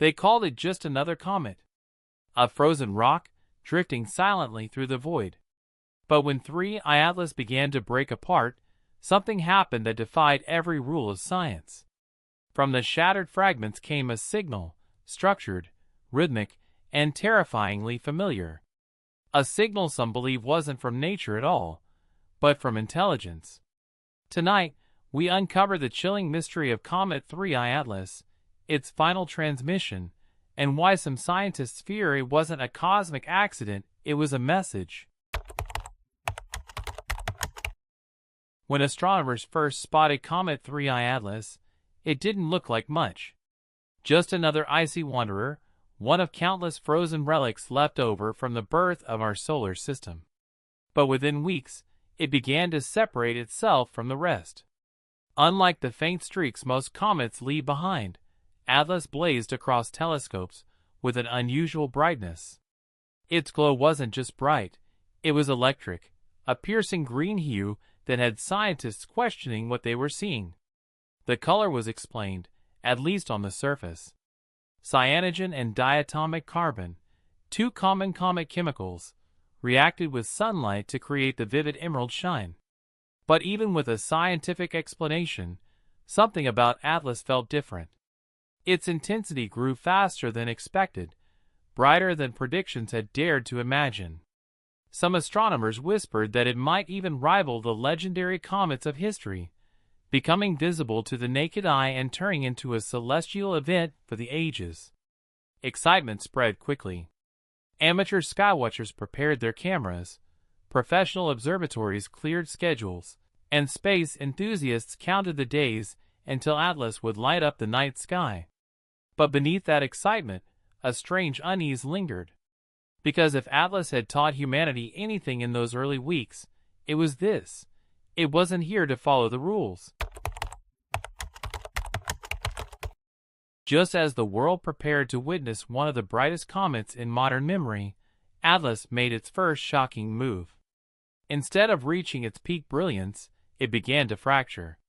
They called it just another comet, a frozen rock drifting silently through the void. But when 3I Atlas began to break apart, something happened that defied every rule of science. From the shattered fragments came a signal, structured, rhythmic, and terrifyingly familiar. A signal some believe wasn't from nature at all, but from intelligence. Tonight, we uncover the chilling mystery of Comet 3I Atlas, its final transmission, and why some scientists fear it wasn't a cosmic accident, it was a message. When astronomers first spotted Comet 3I Atlas, it didn't look like much. Just another icy wanderer, one of countless frozen relics left over from the birth of our solar system. But within weeks, it began to separate itself from the rest. Unlike the faint streaks most comets leave behind, Atlas blazed across telescopes with an unusual brightness. Its glow wasn't just bright, it was electric, a piercing green hue that had scientists questioning what they were seeing. The color was explained, at least on the surface. Cyanogen and diatomic carbon, two common comet chemicals, reacted with sunlight to create the vivid emerald shine. But even with a scientific explanation, something about Atlas felt different. Its intensity grew faster than expected, brighter than predictions had dared to imagine. Some astronomers whispered that it might even rival the legendary comets of history, becoming visible to the naked eye and turning into a celestial event for the ages. Excitement spread quickly. Amateur skywatchers prepared their cameras, professional observatories cleared schedules, and space enthusiasts counted the days until Atlas would light up the night sky. But beneath that excitement, a strange unease lingered. Because if Atlas had taught humanity anything in those early weeks, it was this: it wasn't here to follow the rules. Just as the world prepared to witness one of the brightest comets in modern memory, Atlas made its first shocking move. Instead of reaching its peak brilliance, it began to fracture.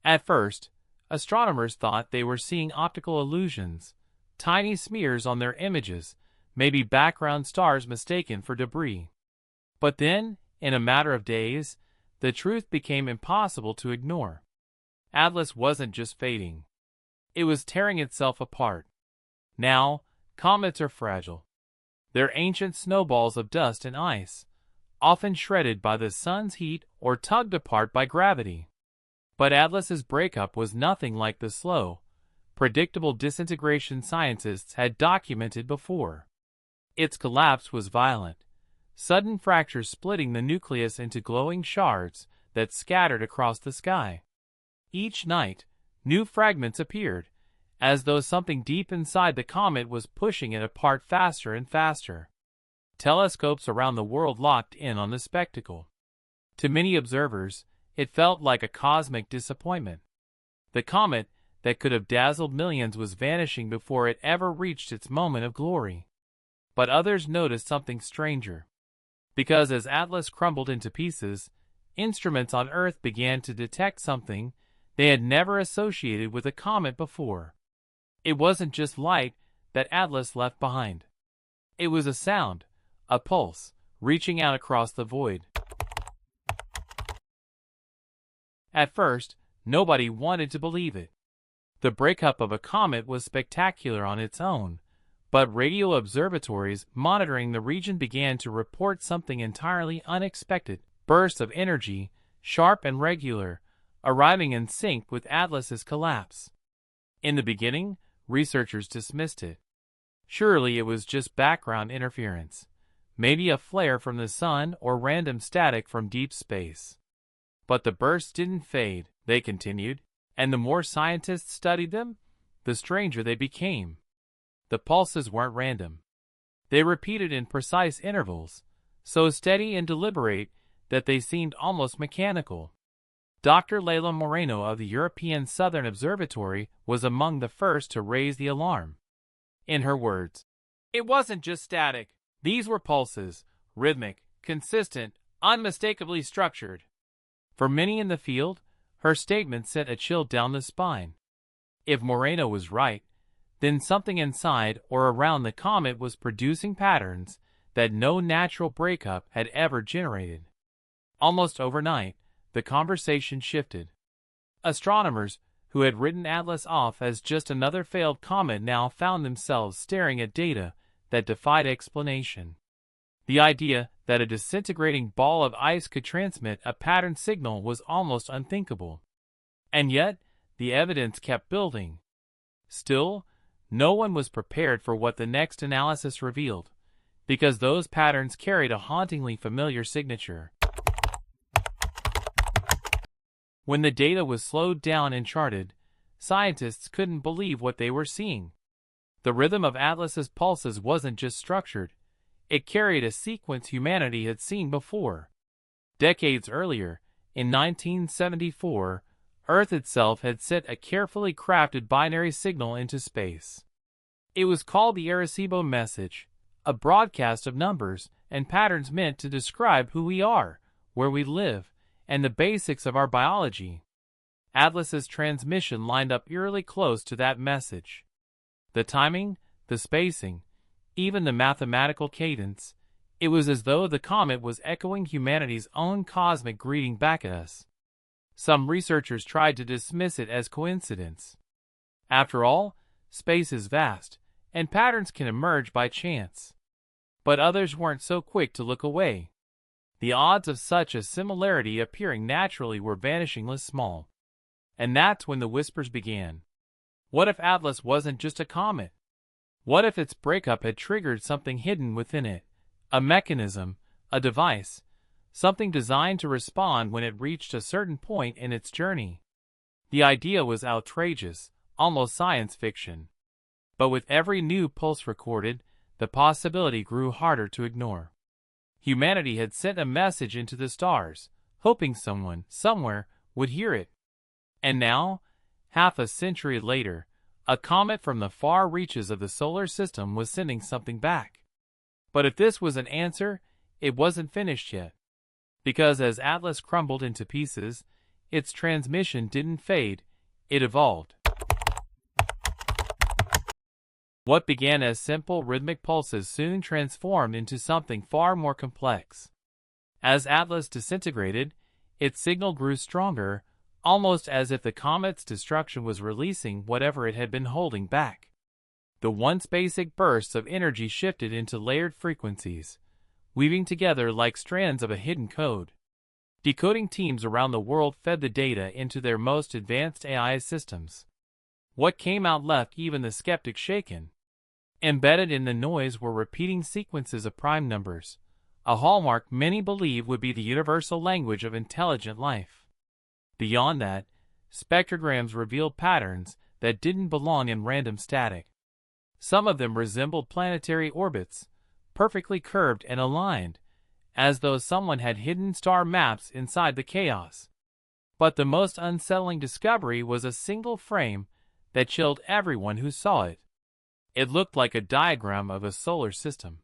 At first, astronomers thought they were seeing optical illusions, tiny smears on their images, maybe background stars mistaken for debris. But then, in a matter of days, the truth became impossible to ignore. Atlas wasn't just fading. It was tearing itself apart. Now, comets are fragile. They're ancient snowballs of dust and ice, often shredded by the sun's heat or tugged apart by gravity. But Atlas's breakup was nothing like the slow, predictable disintegration scientists had documented before. Its collapse was violent, sudden fractures splitting the nucleus into glowing shards that scattered across the sky. Each night, new fragments appeared, as though something deep inside the comet was pushing it apart faster and faster. Telescopes around the world locked in on the spectacle. To many observers, it felt like a cosmic disappointment. The comet that could have dazzled millions was vanishing before it ever reached its moment of glory. But others noticed something stranger. Because as Atlas crumbled into pieces, instruments on Earth began to detect something they had never associated with a comet before. It wasn't just light that Atlas left behind. It was a sound, a pulse, reaching out across the void. At first, nobody wanted to believe it. The breakup of a comet was spectacular on its own, but radio observatories monitoring the region began to report something entirely unexpected: bursts of energy, sharp and regular, arriving in sync with Atlas's collapse. In the beginning, researchers dismissed it. Surely it was just background interference, maybe a flare from the sun or random static from deep space. But the bursts didn't fade, they continued, and the more scientists studied them, the stranger they became. The pulses weren't random. They repeated in precise intervals, so steady and deliberate that they seemed almost mechanical. Dr. Leila Moreno of the European Southern Observatory was among the first to raise the alarm. In her words, "It wasn't just static. These were pulses, rhythmic, consistent, unmistakably structured." For many in the field, her statement sent a chill down the spine. If Moreno was right, then something inside or around the comet was producing patterns that no natural breakup had ever generated. Almost overnight, the conversation shifted. Astronomers who had written Atlas off as just another failed comet now found themselves staring at data that defied explanation. The idea that a disintegrating ball of ice could transmit a pattern signal was almost unthinkable. And yet, the evidence kept building. Still, no one was prepared for what the next analysis revealed, because those patterns carried a hauntingly familiar signature. When the data was slowed down and charted, scientists couldn't believe what they were seeing. The rhythm of Atlas's pulses wasn't just structured, it carried a sequence humanity had seen before. Decades earlier, in 1974, Earth itself had sent a carefully crafted binary signal into space. It was called the Arecibo message, a broadcast of numbers and patterns meant to describe who we are, where we live, and the basics of our biology. Atlas's transmission lined up eerily close to that message. The timing, the spacing, even the mathematical cadence, it was as though the comet was echoing humanity's own cosmic greeting back at us. Some researchers tried to dismiss it as coincidence. After all, space is vast, and patterns can emerge by chance. But others weren't so quick to look away. The odds of such a similarity appearing naturally were vanishingly small. And that's when the whispers began. What if Atlas wasn't just a comet? What if its breakup had triggered something hidden within it? A mechanism, a device, something designed to respond when it reached a certain point in its journey. The idea was outrageous, almost science fiction. But with every new pulse recorded, the possibility grew harder to ignore. Humanity had sent a message into the stars, hoping someone, somewhere, would hear it. And now, half a century later, a comet from the far reaches of the solar system was sending something back. But if this was an answer, it wasn't finished yet. Because as Atlas crumbled into pieces, its transmission didn't fade, it evolved. What began as simple rhythmic pulses soon transformed into something far more complex. As Atlas disintegrated, its signal grew stronger, almost as if the comet's destruction was releasing whatever it had been holding back. The once basic bursts of energy shifted into layered frequencies, weaving together like strands of a hidden code. Decoding teams around the world fed the data into their most advanced AI systems. What came out left even the skeptic shaken. Embedded in the noise were repeating sequences of prime numbers, a hallmark many believe would be the universal language of intelligent life. Beyond that, spectrograms revealed patterns that didn't belong in random static. Some of them resembled planetary orbits, perfectly curved and aligned, as though someone had hidden star maps inside the chaos. But the most unsettling discovery was a single frame that chilled everyone who saw it. It looked like a diagram of a solar system.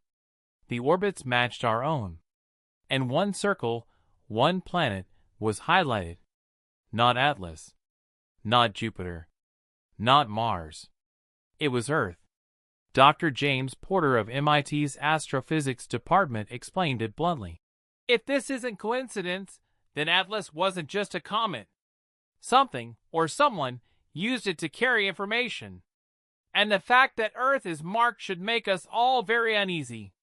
The orbits matched our own. And one circle, one planet, was highlighted. Not Atlas. Not Jupiter. Not Mars. It was Earth. Dr. James Porter of MIT's astrophysics department explained it bluntly. If this isn't coincidence, then Atlas wasn't just a comet. Something, or someone, used it to carry information. And the fact that Earth is marked should make us all very uneasy.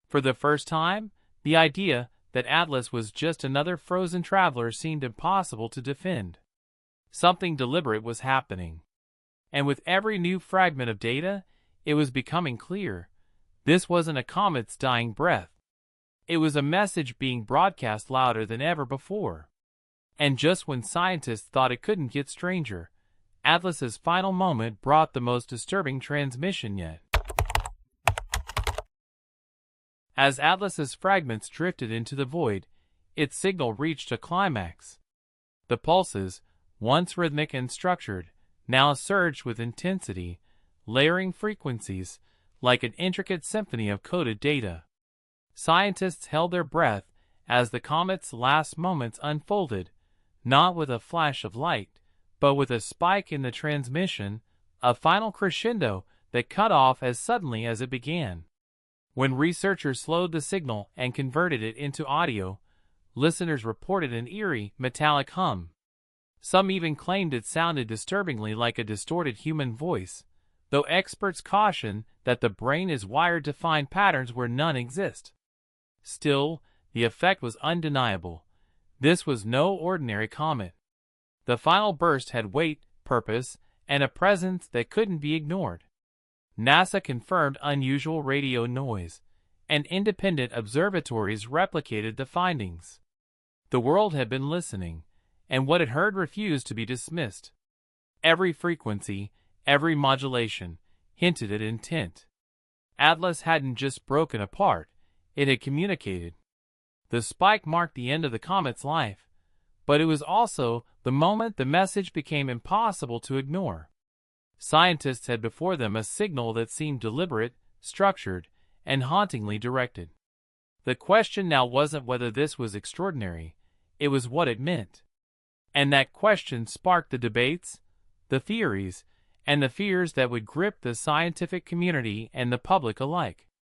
For the first time, the idea that Atlas was just another frozen traveler seemed impossible to defend. Something deliberate was happening. And with every new fragment of data, it was becoming clear. This wasn't a comet's dying breath. It was a message being broadcast louder than ever before. And just when scientists thought it couldn't get stranger, Atlas's final moment brought the most disturbing transmission yet. As Atlas's fragments drifted into the void, its signal reached a climax. The pulses, once rhythmic and structured, now surged with intensity, layering frequencies like an intricate symphony of coded data. Scientists held their breath as the comet's last moments unfolded, not with a flash of light, but with a spike in the transmission, a final crescendo that cut off as suddenly as it began. When researchers slowed the signal and converted it into audio, listeners reported an eerie, metallic hum. Some even claimed it sounded disturbingly like a distorted human voice, though experts caution that the brain is wired to find patterns where none exist. Still, the effect was undeniable. This was no ordinary comet. The final burst had weight, purpose, and a presence that couldn't be ignored. NASA confirmed unusual radio noise, and independent observatories replicated the findings. The world had been listening, and what it heard refused to be dismissed. Every frequency, every modulation, hinted at intent. Atlas hadn't just broken apart, it had communicated. The spike marked the end of the comet's life, but it was also the moment the message became impossible to ignore. Scientists had before them a signal that seemed deliberate, structured, and hauntingly directed. The question now wasn't whether this was extraordinary, it was what it meant. And that question sparked the debates, the theories, and the fears that would grip the scientific community and the public alike.